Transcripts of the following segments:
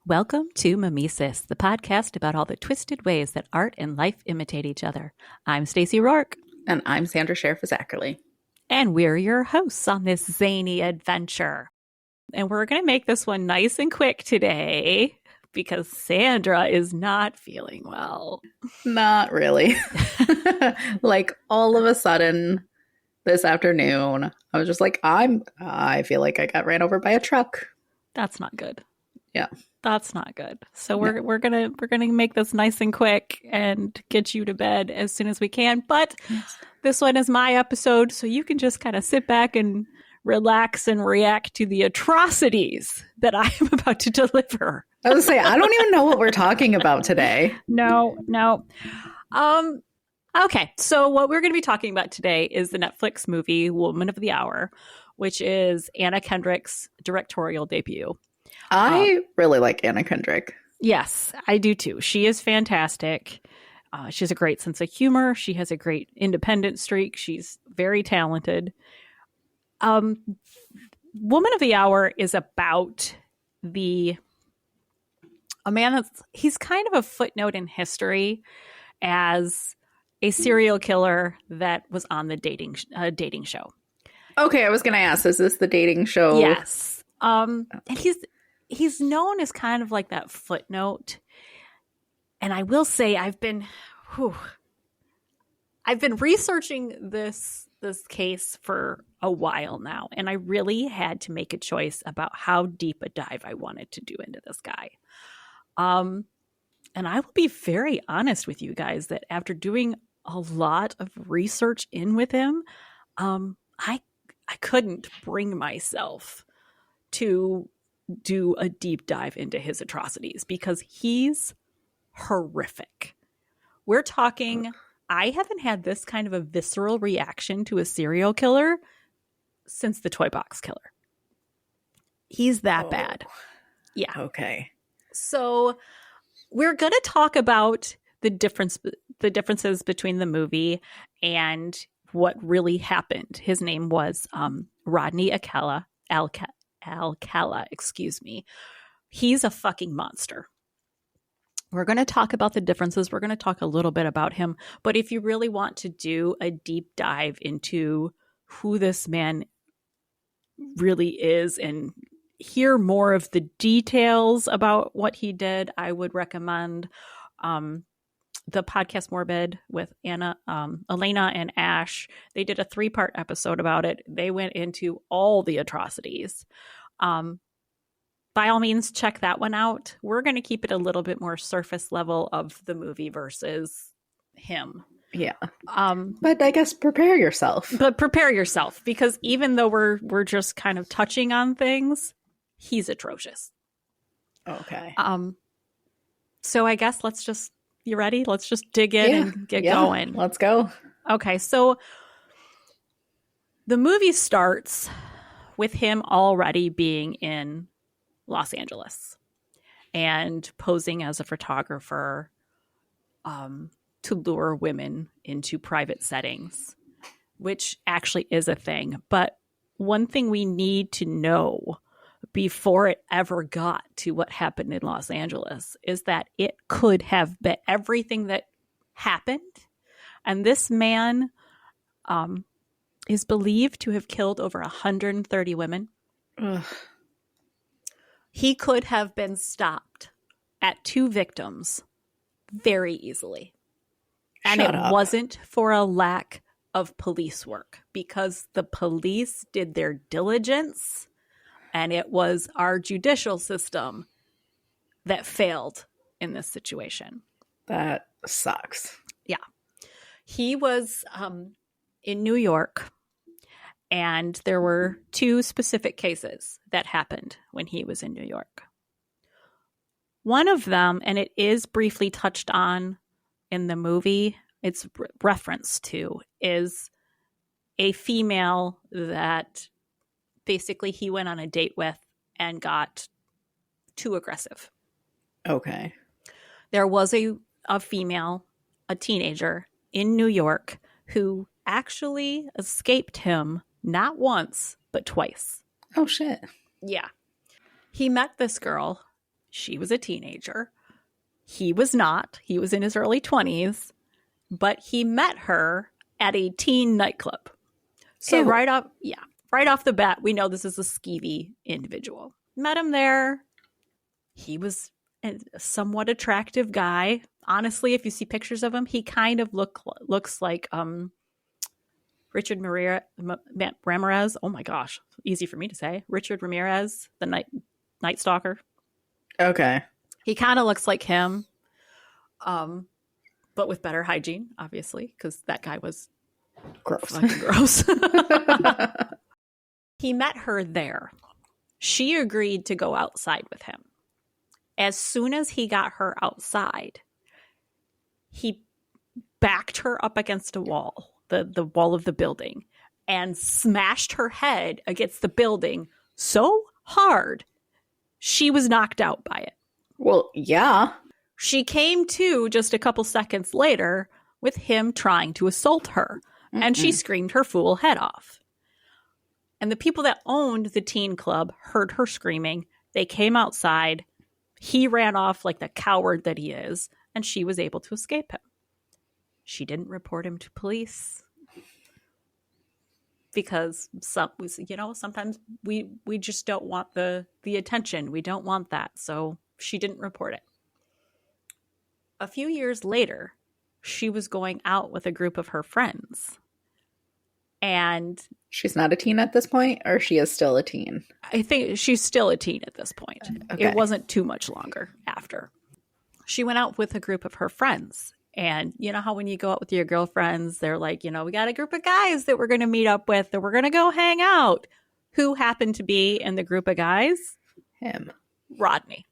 Welcome to Mimesis, the podcast about all the twisted ways that art and life imitate each other. I'm Stacey Rourke. And I'm Sandra Sheriff-Zackerly. And we're your hosts on this zany adventure. And we're going to make this one nice and quick today because Sandra is not feeling well. Not really. Like all of a sudden this afternoon, I was just like, I feel like I got ran over by a truck. That's not good. Yeah. That's not good. So we're gonna make this nice and quick and get you to bed as soon as we can. But this one is my episode, so you can just kind of sit back and relax and react to the atrocities that I am about to deliver. I was gonna say, I don't even know what we're talking about today. No. Okay, so what we're going to be talking about today is the Netflix movie Woman of the Hour, which is Anna Kendrick's directorial debut. I really like Anna Kendrick. Yes, I do too. She is fantastic. She has a great sense of humor. She has a great independent streak. She's very talented. Woman of the Hour is about a man he's kind of a footnote in history as a serial killer that was on the dating show. Okay, I was going to ask, is this the dating show? Yes. And he's known as kind of like that footnote. And I will say I've been researching this case for a while now, and I really had to make a choice about how deep a dive I wanted to do into this guy. And I will be very honest with you guys that after doing a lot of research in with him, I couldn't bring myself to do a deep dive into his atrocities because he's horrific. We're talking, I haven't had this kind of a visceral reaction to a serial killer since the Toy Box Killer. He's that bad. Yeah. Okay. So we're going to talk about the differences between the movie and what really happened. His name was Rodney Alcala, excuse me. He's a fucking monster. We're going to talk about the differences. We're going to talk a little bit about him. But if you really want to do a deep dive into who this man really is and hear more of the details about what he did, I would recommend the podcast Morbid with Elena and Ash. They did a 3-part episode about it. They went into all the atrocities. By all means, check that one out. We're going to keep it a little bit more surface level of the movie versus him. Yeah. But I guess prepare yourself. But prepare yourself, because even though we're just kind of touching on things, he's atrocious. Okay. So I guess you ready? Let's just dig in and get going. Let's go. Okay, so the movie starts with him already being in Los Angeles and posing as a photographer to lure women into private settings, which actually is a thing. But one thing we need to know before it ever got to what happened in Los Angeles is that it could have been everything that happened. And this man is believed to have killed over 130 women. Ugh. He could have been stopped at 2 victims very easily. And it wasn't for a lack of police work, because the police did their diligence. And it was our judicial system that failed in this situation. That sucks. Yeah. He was in New York, and there were 2 specific cases that happened when he was in New York. One of them, and it is briefly touched on in the movie, it's referenced to, is a female that basically he went on a date with and got too aggressive. Okay. There was a female, a teenager in New York who actually escaped him not once, but twice. Oh, shit. Yeah. He met this girl She was a teenager. He was not. He was in his early 20s, but he met her at a teen nightclub. So Ew. right off the bat, we know this is a skeevy individual. Met him there. He was a somewhat attractive guy. Honestly, if you see pictures of him, he kind of looks like Richard Ramirez. Oh my gosh, easy for me to say. Richard Ramirez, the Night Stalker. Okay. He kind of looks like him, but with better hygiene, obviously, because that guy was Gross. fucking gross. He met her there. She agreed to go outside with him. As soon as he got her outside, he backed her up against a wall, the wall of the building, and smashed her head against the building so hard she was knocked out by it. Well, yeah. She came to just a couple seconds later with him trying to assault her, and she screamed her fool head off. And the people that owned the teen club heard her screaming. They came outside. He ran off like the coward that he is, and she was able to escape him. She didn't report him to police because sometimes we just don't want the attention. We don't want that. So she didn't report it. A few years later, she was going out with a group of her friends. And she's not a teen at this point, or she is still a teen? I think she's still a teen at this point. Okay. It wasn't too much longer after. She went out with a group of her friends. And you know how when you go out with your girlfriends, they're like, we got a group of guys that we're going to meet up with, that we're going to go hang out. Who happened to be in the group of guys? Him. Rodney.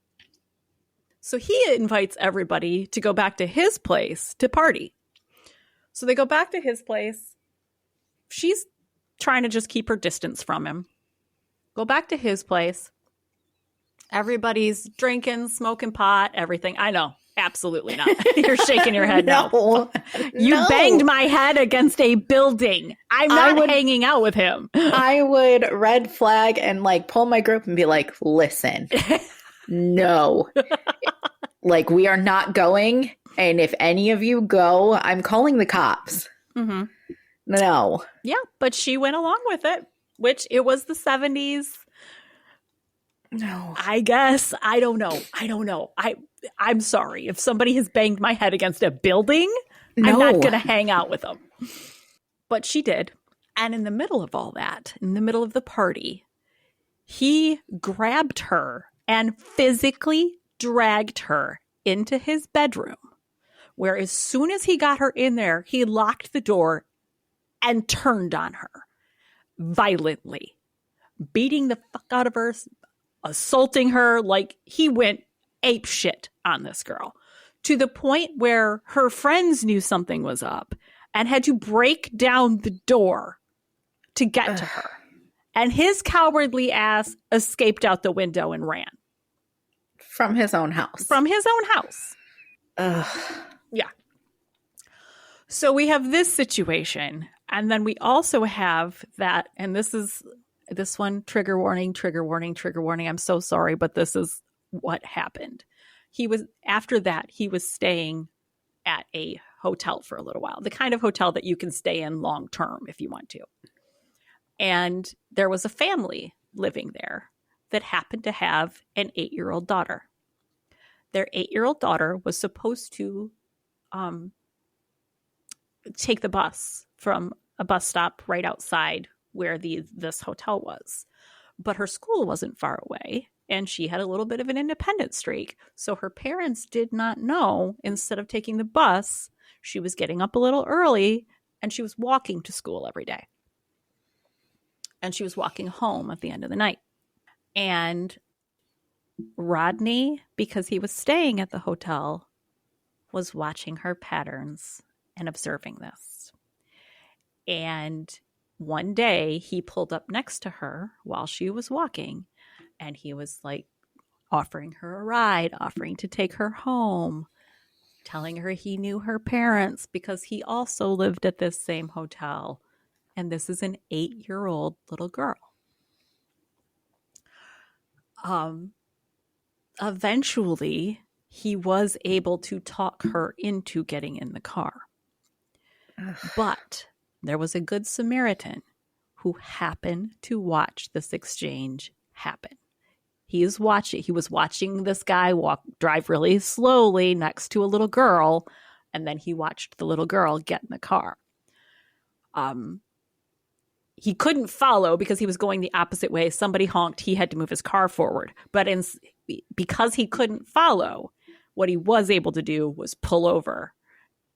So he invites everybody to go back to his place to party. So they go back to his place. She's trying to just keep her distance from him. Go back to his place. Everybody's drinking, smoking pot, everything. I know. Absolutely not. You're shaking your head no. You banged my head against a building. I'm not hanging out with him. I would red flag and pull my group and be like, listen, no. We are not going. And if any of you go, I'm calling the cops. Mm-hmm. No. Yeah, but she went along with it, which it was the 70s. No. I guess. I don't know. I'm sorry. If somebody has banged my head against a building, no. I'm not going to hang out with them. But she did. And in the middle of all that, in the middle of the party, he grabbed her and physically dragged her into his bedroom, where as soon as he got her in there, he locked the door and turned on her violently, beating the fuck out of her, assaulting her. He went ape shit on this girl, to the point where her friends knew something was up and had to break down the door to get to her. And his cowardly ass escaped out the window and ran. From his own house. Ugh. Yeah. So we have this situation. And then we also have that, and this one, trigger warning. I'm so sorry, but this is what happened. After that, he was staying at a hotel for a little while, the kind of hotel that you can stay in long term if you want to. And there was a family living there that happened to have an 8-year-old daughter. Their 8-year-old daughter was supposed to take the bus from a bus stop right outside where this hotel was. But her school wasn't far away, and she had a little bit of an independent streak. So her parents did not know, instead of taking the bus, she was getting up a little early, and she was walking to school every day. And she was walking home at the end of the night. And Rodney, because he was staying at the hotel, was watching her patterns and observing this. And one day he pulled up next to her while she was walking, and he was offering her a ride, offering to take her home, telling her he knew her parents because he also lived at this same hotel. And this is an 8-year-old little girl. Eventually, he was able to talk her into getting in the car. Ugh. But there was a good Samaritan who happened to watch this exchange happen. He was watching this guy drive really slowly next to a little girl, and then he watched the little girl get in the car. He couldn't follow because he was going the opposite way. Somebody honked. He had to move his car forward. But because he couldn't follow, what he was able to do was pull over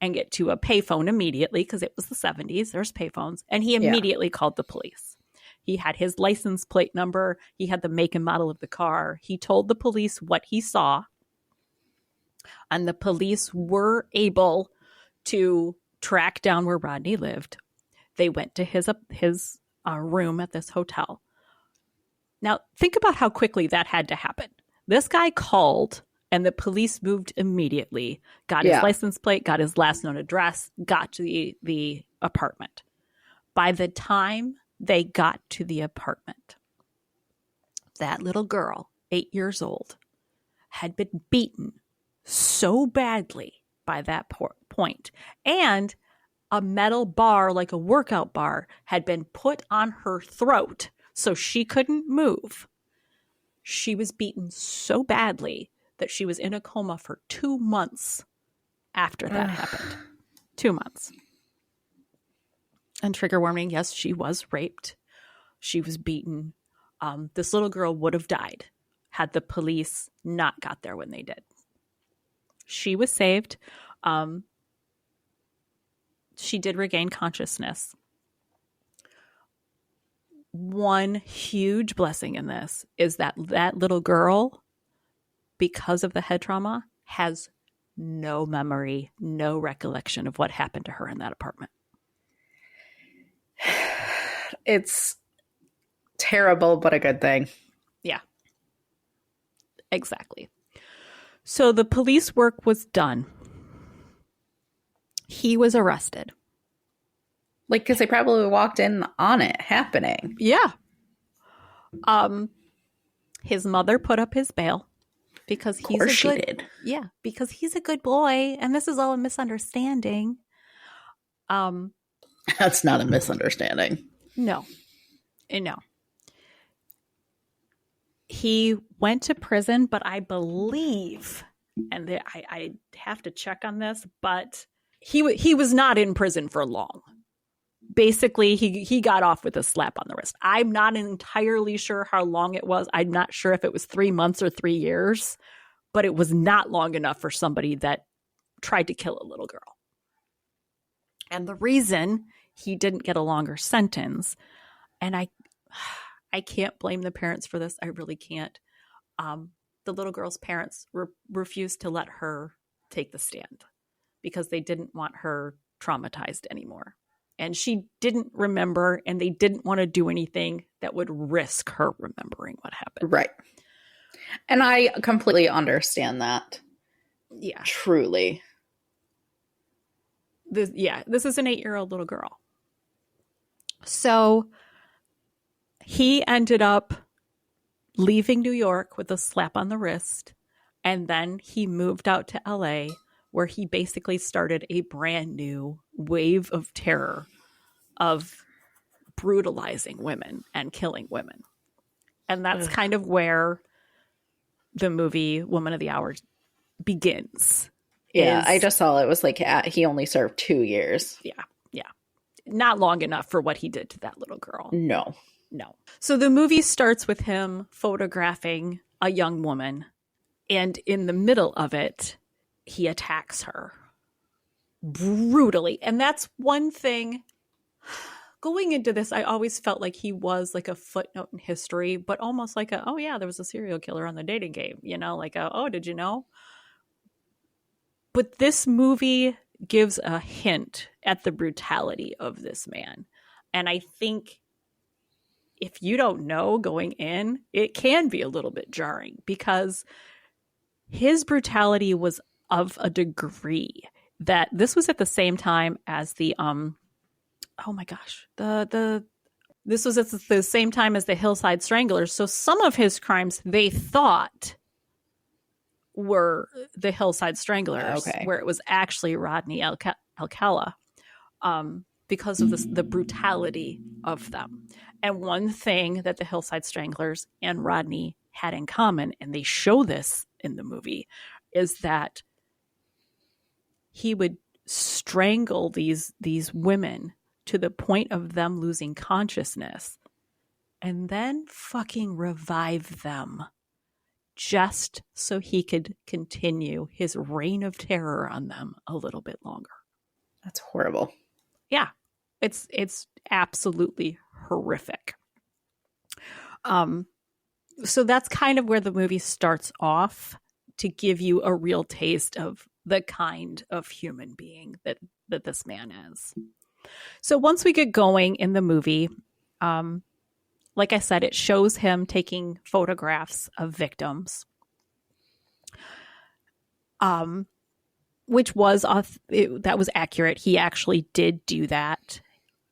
and get to a payphone immediately, because it was the 70s. There's payphones. And he immediately called the police. He had his license plate number. He had the make and model of the car. He told the police what he saw. And the police were able to track down where Rodney lived. They went to his room at this hotel. Now, think about how quickly that had to happen. This guy called, and the police moved immediately, got his license plate, got his last known address, got to the apartment. By the time they got to the apartment, that little girl, 8 years old, had been beaten so badly by that point. And a metal bar, like a workout bar, had been put on her throat so she couldn't move. She was beaten so badly that she was in a coma for 2 months after that happened. 2 months. And trigger warning, yes, she was raped. She was beaten. This little girl would have died had the police not got there when they did. She was saved. She did regain consciousness. One huge blessing in this is that little girl, because of the head trauma, has no memory, no recollection of what happened to her in that apartment. It's terrible, but a good thing. Yeah, exactly. So the police work was done. He was arrested. Like, because they probably walked in on it happening. Yeah. His mother put up his bail because he's a good. Did. Yeah, because he's a good boy, and this is all a misunderstanding. That's not a misunderstanding. No. He went to prison, but I believe, and I have to check on this, but he was not in prison for long. Basically, he got off with a slap on the wrist. I'm not entirely sure how long it was. I'm not sure if it was 3 months or 3 years, but it was not long enough for somebody that tried to kill a little girl. And the reason he didn't get a longer sentence, and I can't blame the parents for this. I really can't. The little girl's parents refused to let her take the stand because they didn't want her traumatized anymore. And she didn't remember, and they didn't want to do anything that would risk her remembering what happened. Right. And I completely understand that. Yeah. Truly. This is an 8-year-old little girl. So he ended up leaving New York with a slap on the wrist, and then he moved out to LA, where he basically started a brand new wave of terror of brutalizing women and killing women. And that's kind of where the movie Woman of the Hour begins. Yeah, I just saw it was like he only served 2 years. Yeah. Not long enough for what he did to that little girl. No. So the movie starts with him photographing a young woman, and in the middle of it, he attacks her brutally. And that's one thing. Going into this, I always felt like he was like a footnote in history, but almost like there was a serial killer on the dating game, did you know? But this movie gives a hint at the brutality of this man. And I think if you don't know going in, it can be a little bit jarring, because his brutality was of a degree that this was at the same time as the this was at the same time as the Hillside Stranglers. So some of his crimes, they thought were the Hillside Stranglers, Okay. where it was actually Rodney Alcala, because of the brutality of them. And one thing that the Hillside Stranglers and Rodney had in common, and they show this in the movie, is that he would strangle these women to the point of them losing consciousness and then fucking revive them just so he could continue his reign of terror on them a little bit longer. That's horrible. Yeah, it's absolutely horrific. So that's kind of where the movie starts off, to give you a real taste of the kind of human being that this man is. So once we get going in the movie, like I said, it shows him taking photographs of victims, which was that was accurate. He actually did do that.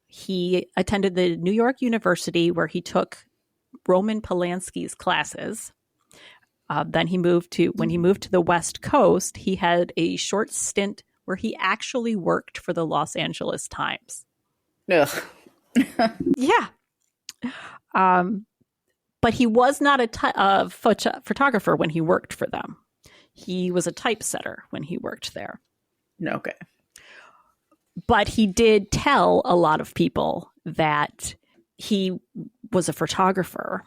He attended the New York University, where he took Roman Polanski's classes. Then when he moved to the West Coast, he had a short stint where he actually worked for the Los Angeles Times. Ugh. Yeah. But he was not a photographer when he worked for them. He was a typesetter when he worked there. Okay. But he did tell a lot of people that he was a photographer.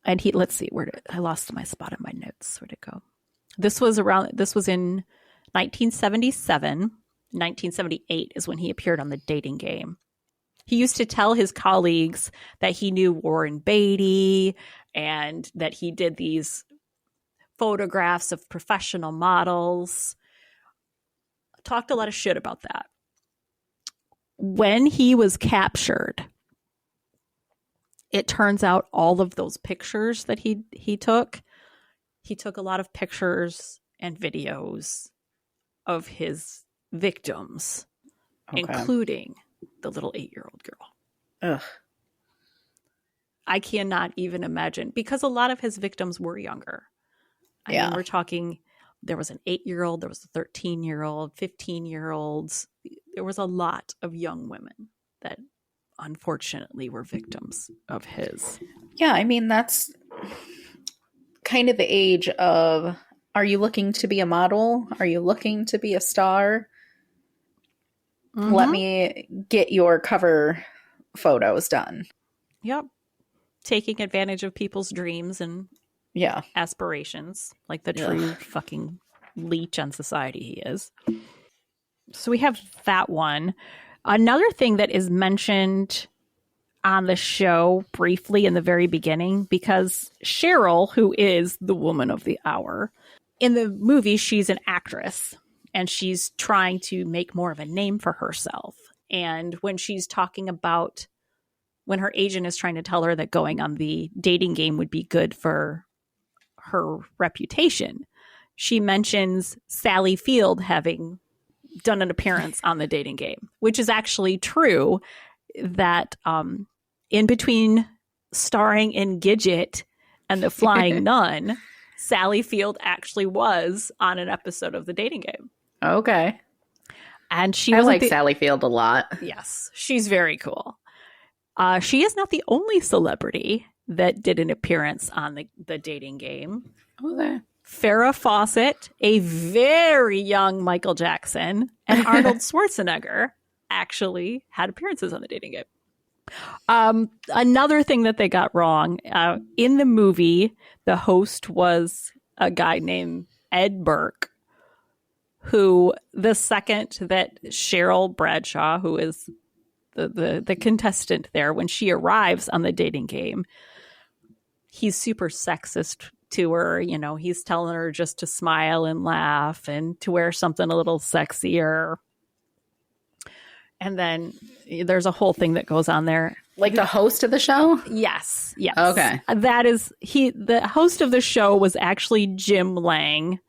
And let's see, I lost my spot in my notes. Where'd it go? This was in 1977. 1978 is when he appeared on The Dating Game. He used to tell his colleagues that he knew Warren Beatty and that he did these photographs of professional models. Talked a lot of shit about that. When he was captured, it turns out all of those pictures that he took a lot of pictures and videos of his victims, including the little 8-year-old girl. Ugh. I cannot even imagine, because a lot of his victims were younger. I mean, we're talking, there was an 8-year-old, there was a 13-year-old, 15-year-olds. There was a lot of young women that unfortunately were victims of his. Yeah, I mean, that's kind of the age of, are you looking to be a model? Are you looking to be a star? Mm-hmm. Let me get your cover photos done. Yep. Taking advantage of people's dreams and aspirations, like the true fucking leech on society he is. So we have that one. Another thing that is mentioned on the show briefly in the very beginning, because Cheryl, who is the woman of the hour, in the movie, she's an actress and she's trying to make more of a name for herself. And when she's talking about, when her agent is trying to tell her that going on The Dating Game would be good for her reputation, she mentions Sally Field having done an appearance on The Dating Game, which is actually true, that in between starring in Gidget and The Flying Nun, Sally Field actually was on an episode of The Dating Game. Okay. And I like Sally Field a lot. Yes, she's very cool. She is not the only celebrity that did an appearance on the Dating Game. Okay. Farrah Fawcett, a very young Michael Jackson, and Arnold Schwarzenegger actually had appearances on The Dating Game. Another thing that they got wrong, in the movie, the host was a guy named Ed Burke, who the second that Cheryl Bradshaw, who is the contestant there, when she arrives on The Dating Game, he's super sexist to her. You know, he's telling her just to smile and laugh and to wear something a little sexier. And then there's a whole thing that goes on there. Like the host of the show? Yes. Yes. Okay. That is, the host of the show was actually Jim Lang.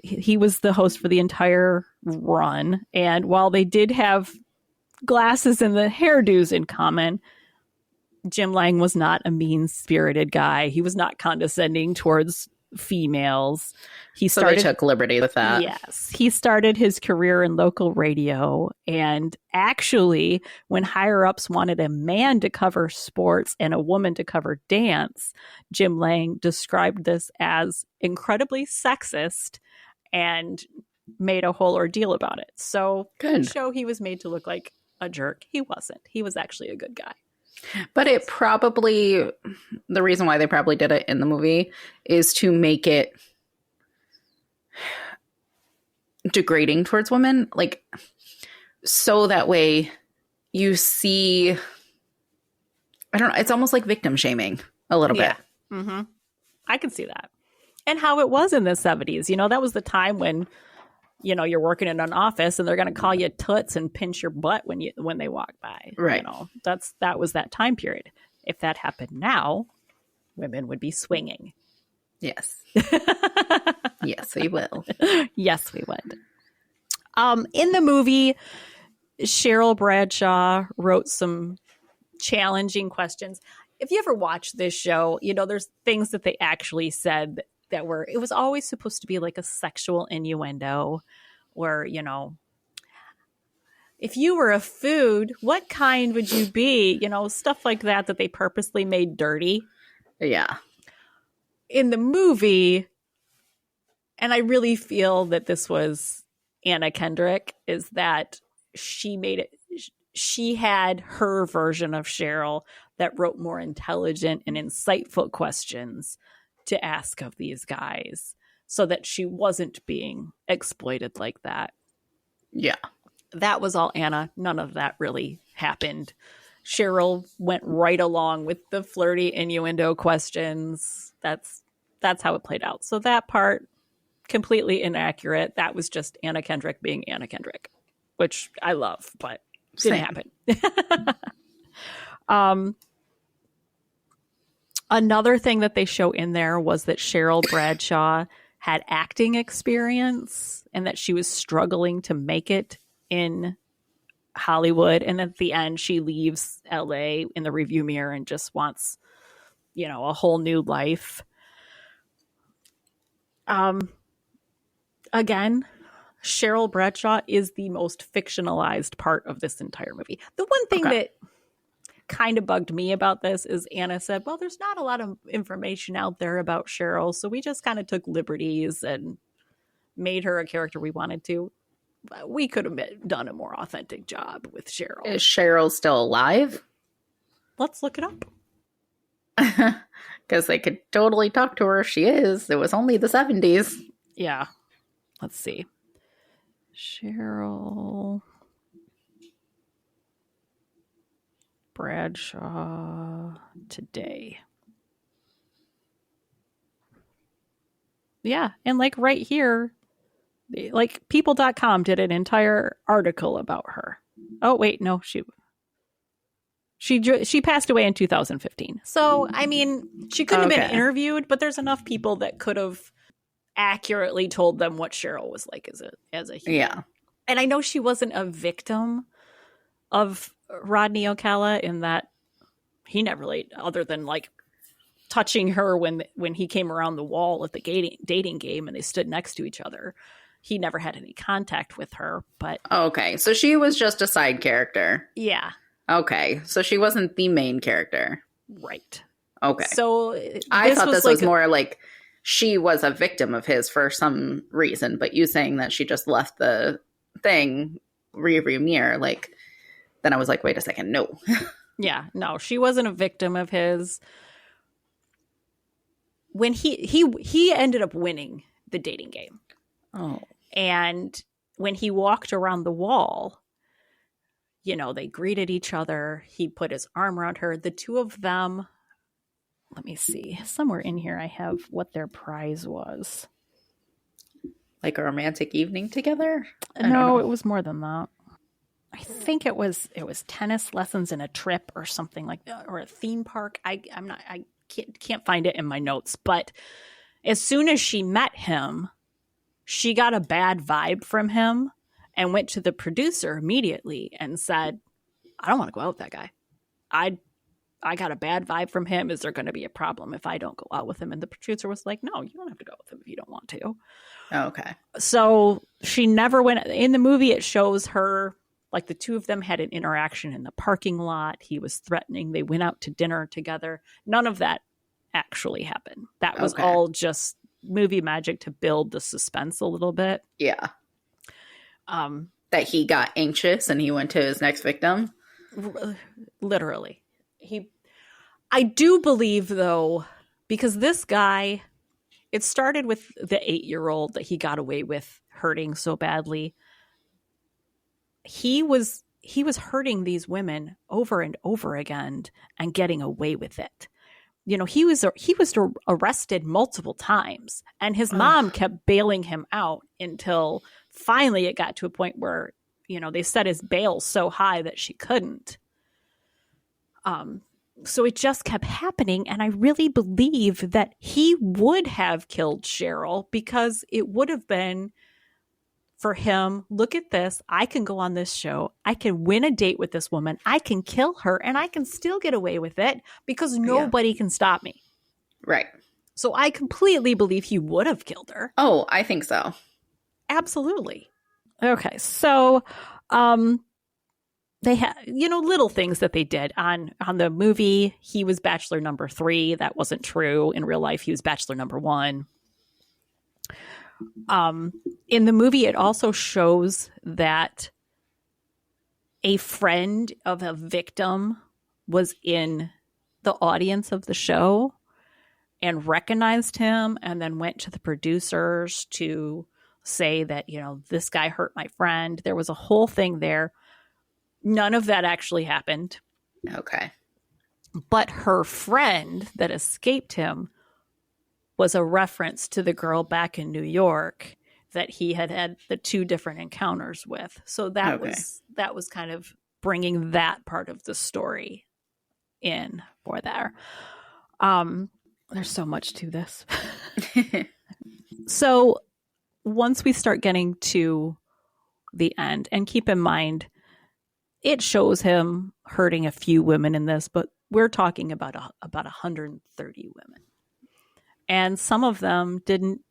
He was the host for the entire run. And while they did have glasses and the hairdos in common, Jim Lang was not a mean-spirited guy. He was not condescending towards females. He So they took liberty with that. Yes. He started his career in local radio. And actually, when higher ups wanted a man to cover sports and a woman to cover dance, Jim Lang described this as incredibly sexist and made a whole ordeal about it. So, Good. the show he was made to look like a jerk. He wasn't. He was actually a good guy. But it probably, the reason why they probably did it in the movie is to make it degrading towards women. Like, so that way you see, I don't know, it's almost like victim shaming a little bit. Mm-hmm. I can see that. And how it was in the 70s. You know, that was the time when, you know, you're working in an office and they're going to call you toots and pinch your butt when they walk by. Right. You know, that was that time period. If that happened now, women would be swinging. Yes. Yes, we will. Yes, we would. In the movie, Cheryl Bradshaw wrote some challenging questions. If you ever watch this show, you know, there's things that they actually said that it was always supposed to be like a sexual innuendo where, you know, if you were a food, what kind would you be? You know, stuff like that they purposely made dirty. Yeah. In the movie, and I really feel that this was Anna Kendrick, is that she had her version of Cheryl that wrote more intelligent and insightful questions to ask of these guys so that she wasn't being exploited like that. Yeah. That was all Anna. None of that really happened. Cheryl went right along with the flirty innuendo questions. That's how it played out. So that part, completely inaccurate. That was just Anna Kendrick being Anna Kendrick, which I love, but didn't happen. Another thing that they show in there was that Cheryl Bradshaw had acting experience and that she was struggling to make it in Hollywood. And at the end, she leaves LA in the review mirror and just wants, you know, a whole new life. Again, Cheryl Bradshaw is the most fictionalized part of this entire movie. The one thing that kind of bugged me about this is Anna said, well, there's not a lot of information out there about Cheryl, so we just kind of took liberties and made her a character we wanted to. We could have done a more authentic job with Cheryl. Is Cheryl still alive? Let's look it up. Because they could totally talk to her if she is. It was only the 70s. Yeah. Let's see. Cheryl Bradshaw today. Yeah, and like right here, like people.com did an entire article about her. Oh wait, no, she passed away in 2015. So, I mean, she couldn't have been interviewed, but there's enough people that could have accurately told them what Cheryl was like as a human. Yeah. And I know she wasn't a victim of Rodney Alcala in that he never really, other than like touching her when he came around the wall at the dating game and they stood next to each other. He never had any contact with her, but... Okay, so she was just a side character. Yeah. Okay, so she wasn't the main character. Right. Okay. So I thought this was more like she was a victim of his for some reason, but you saying that she just left the thing rearview mirror, like, then I was like, wait a second, no. Yeah, no, she wasn't a victim of his. When he ended up winning the dating game. Oh. And when he walked around the wall, you know, they greeted each other. He put his arm around her. The two of them, let me see, somewhere in here I have what their prize was. Like a romantic evening together? No, it was more than that. I think it was tennis lessons and a trip or something like that, or a theme park. I can't find it in my notes, but as soon as she met him, she got a bad vibe from him and went to the producer immediately and said, I don't want to go out with that guy. I got a bad vibe from him. Is there going to be a problem if I don't go out with him? And the producer was like, no, you don't have to go with him if you don't want to. Okay. So she never went. In the movie, it shows her, like the two of them had an interaction in the parking lot. He was threatening. They went out to dinner together. None of that actually happened. That was all just movie magic to build the suspense a little bit. Yeah. That he got anxious and he went to his next victim. Literally. I do believe, though, because this guy, it started with the 8-year-old that he got away with hurting so badly. He was hurting these women over and over again and getting away with it. You know, he was arrested multiple times, and his mom kept bailing him out until finally it got to a point where, you know, they set his bail so high that she couldn't. So it just kept happening, and I really believe that he would have killed Cheryl because it would have been for him, look at this, I can go on this show, I can win a date with this woman, I can kill her, and I can still get away with it because nobody can stop me. Right. So I completely believe he would have killed her. Oh, I think so. Absolutely. Okay, so they had, you know, little things that they did on the movie. He was bachelor number 3. That wasn't true. In real life, he was bachelor number 1. In the movie, it also shows that a friend of a victim was in the audience of the show and recognized him and then went to the producers to say that, you know, this guy hurt my friend. There was a whole thing there. None of that actually happened. Okay. But her friend that escaped him was a reference to the girl back in New York that he had the 2 different encounters with. So that was kind of bringing that part of the story in for there. There's so much to this. So once we start getting to the end, and keep in mind, it shows him hurting a few women in this, but we're talking about 130 women. And some of them didn't,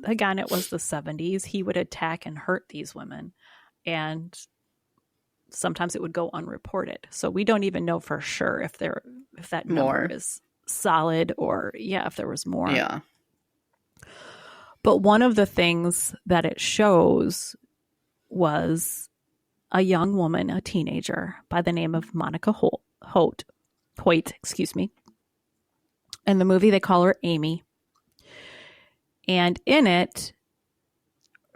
again, it was the 70s. He would attack and hurt these women. And sometimes it would go unreported. So we don't even know for sure if that number is solid or, if there was more. Yeah. But one of the things that it shows was a young woman, a teenager by the name of Monica Hoyt. In the movie, they call her Amy. And in it,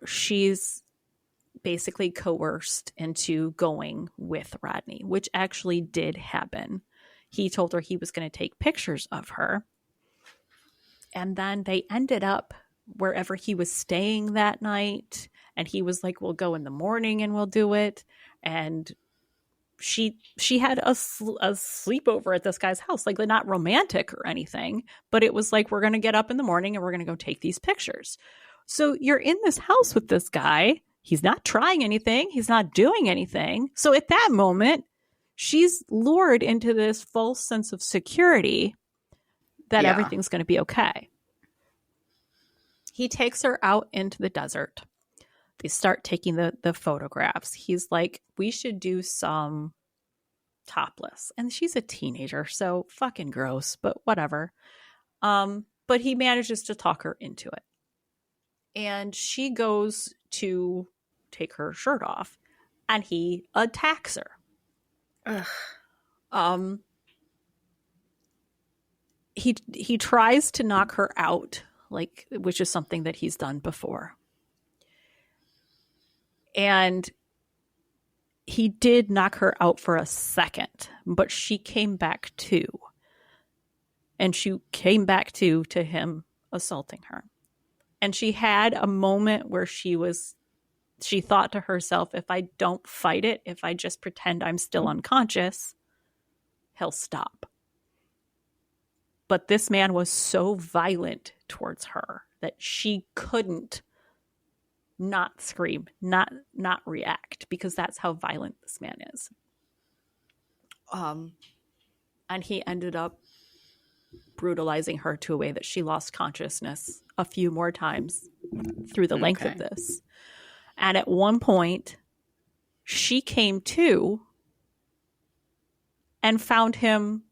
she's basically coerced into going with Rodney, which actually did happen. He told her he was going to take pictures of her. And then they ended up wherever he was staying that night. And he was like, we'll go in the morning and we'll do it. And she had a sleepover at this guy's house, like not romantic or anything, but it was like, we're going to get up in the morning and we're going to go take these pictures. So you're in this house with this guy. He's not trying anything. He's not doing anything. So at that moment, she's lured into this false sense of security that everything's going to be okay. He takes her out into the desert. They start taking the photographs. He's like, we should do some topless. And she's a teenager, so fucking gross, but whatever. But he manages to talk her into it. And she goes to take her shirt off, and he attacks her. Ugh. He tries to knock her out, which is something that he's done before. And he did knock her out for a second, but she came back to. And she came back to him assaulting her. And she had a moment where she thought to herself, if I don't fight it, if I just pretend I'm still unconscious, he'll stop. But this man was so violent towards her that she couldn't not scream, not react, because that's how violent this man is. And he ended up brutalizing her to a way that she lost consciousness a few more times through the length of this. And at one point, she came to and found him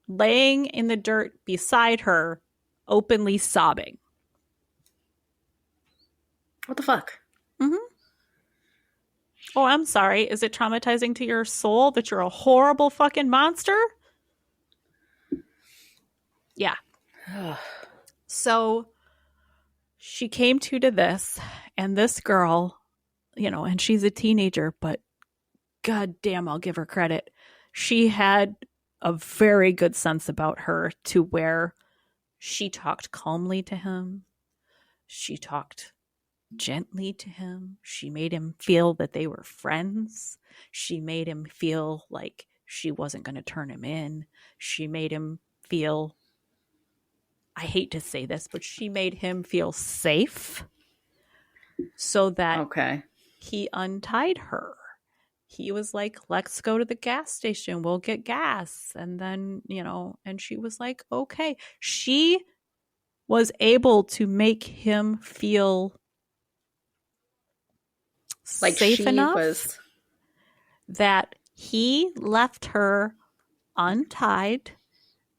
laying in the dirt beside her, openly sobbing. What the fuck? Mm-hmm. Oh, I'm sorry. Is it traumatizing to your soul that you're a horrible fucking monster? Yeah. So she came to this, and this girl, you know, and she's a teenager, but god damn, I'll give her credit. She had a very good sense about her, to where she talked calmly to him. She talked gently to him. She made him feel that they were friends. She made him feel like she wasn't going to turn him in. She made him feel, I hate to say this, but she made him feel safe, so that he untied her. He was like, let's go to the gas station. We'll get gas. And then, you know, and she was like, okay. She was able to make him feel like safe enough that he left her untied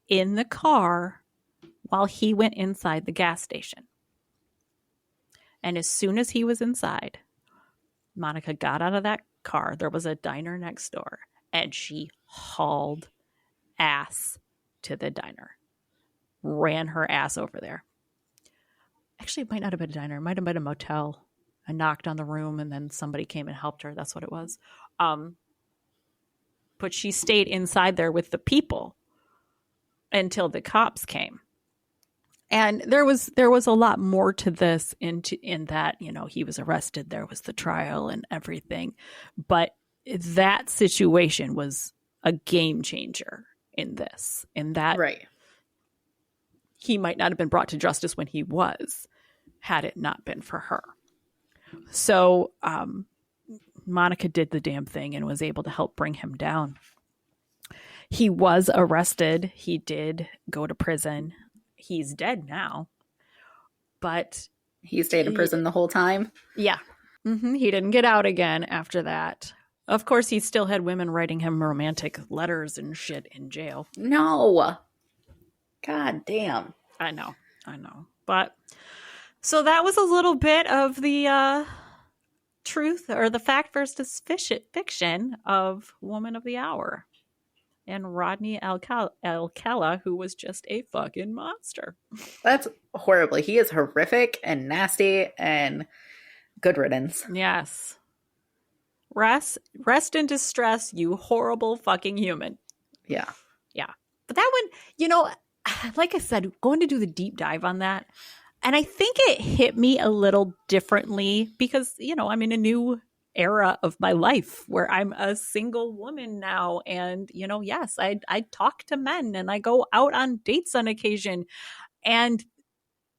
in the car while he went inside the gas station. And as soon as he was inside, Monica got out of that car. There was a diner next door, and she hauled ass to the diner. Ran her ass over there. Actually, it might not have been a diner. It might have been a motel. I knocked on the room, and then somebody came and helped her. That's what it was. But she stayed inside there with the people until the cops came. And there was a lot more to this in that, you know, he was arrested. There was the trial and everything. But that situation was a game changer in this. In that he might not have been brought to justice when he was, had it not been for her. So Monica did the damn thing and was able to help bring him down. He was arrested. He did go to prison. He's dead now, but he stayed in prison the whole time. Yeah. Mm-hmm. He didn't get out again after that. Of course, he still had women writing him romantic letters and shit in jail. No. God damn. I know. But so that was a little bit of the truth, or the fact versus fiction of Woman of the Hour. And Rodney Alcala, who was just a fucking monster. That's horribly. He is horrific and nasty, and good riddance. Yes. Rest in distress, you horrible fucking human. Yeah. Yeah. But that one, you know, like I said, going to do the deep dive on that. And I think it hit me a little differently because, you know, I'm in a new era of my life where I'm a single woman now. And, you know, yes, I talk to men and I go out on dates on occasion. And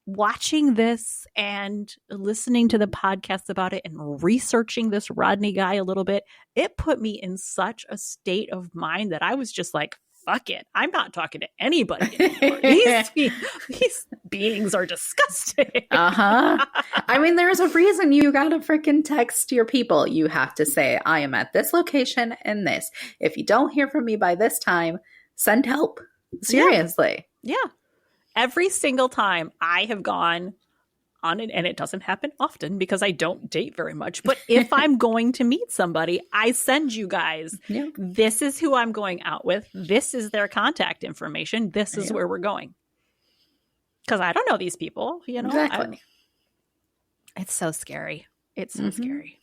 watching this and listening to the podcast about it and researching this Rodney guy a little bit, it put me in such a state of mind that I was just like, fuck it. I'm not talking to anybody anymore. These beings are disgusting. I mean, there's a reason you gotta freaking text your people. You have to say, I am at this location and this. If you don't hear from me by this time, send help. Seriously. Yeah. Every single time I have gone on it, and it doesn't happen often because I don't date very much, but if I'm going to meet somebody, I send you guys, this is who I'm going out with. This is their contact information. This is where we're going. Because I don't know these people, you know. Exactly. It's so scary. It's so scary.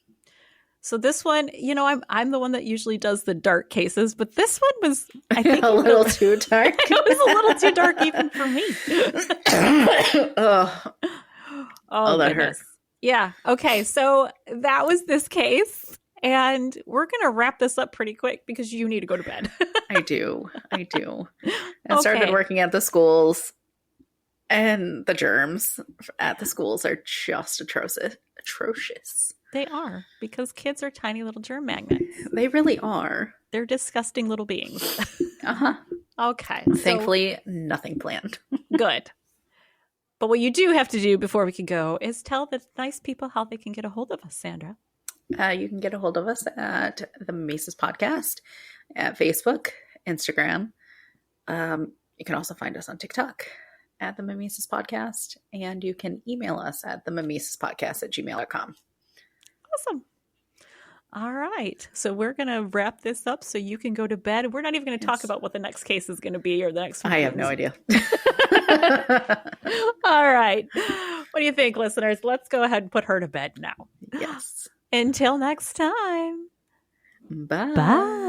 So this one, you know, I'm the one that usually does the dark cases, but this one was, I think, a little too dark. It was a little too dark even for me. Oh, that hurt. Yeah. Okay. So that was this case. And we're going to wrap this up pretty quick because you need to go to bed. I do. I started working at the schools, and the germs at the schools are just atrocious. They are, because kids are tiny little germ magnets. They really are. They're disgusting little beings. Okay. Thankfully, nothing planned. Good. But what you do have to do before we can go is tell the nice people how they can get a hold of us, Sandra. You can get a hold of us at the Mimesis Podcast at Facebook, Instagram. You can also find us on TikTok at the Mimesis Podcast. And you can email us at the mimesispodcast@gmail.com. Awesome. All right. So we're going to wrap this up so you can go to bed. We're not even going to talk about what the next case is going to be or the next one. I have no idea. All right. What do you think, listeners? Let's go ahead and put her to bed now. Yes. Until next time. Bye. Bye.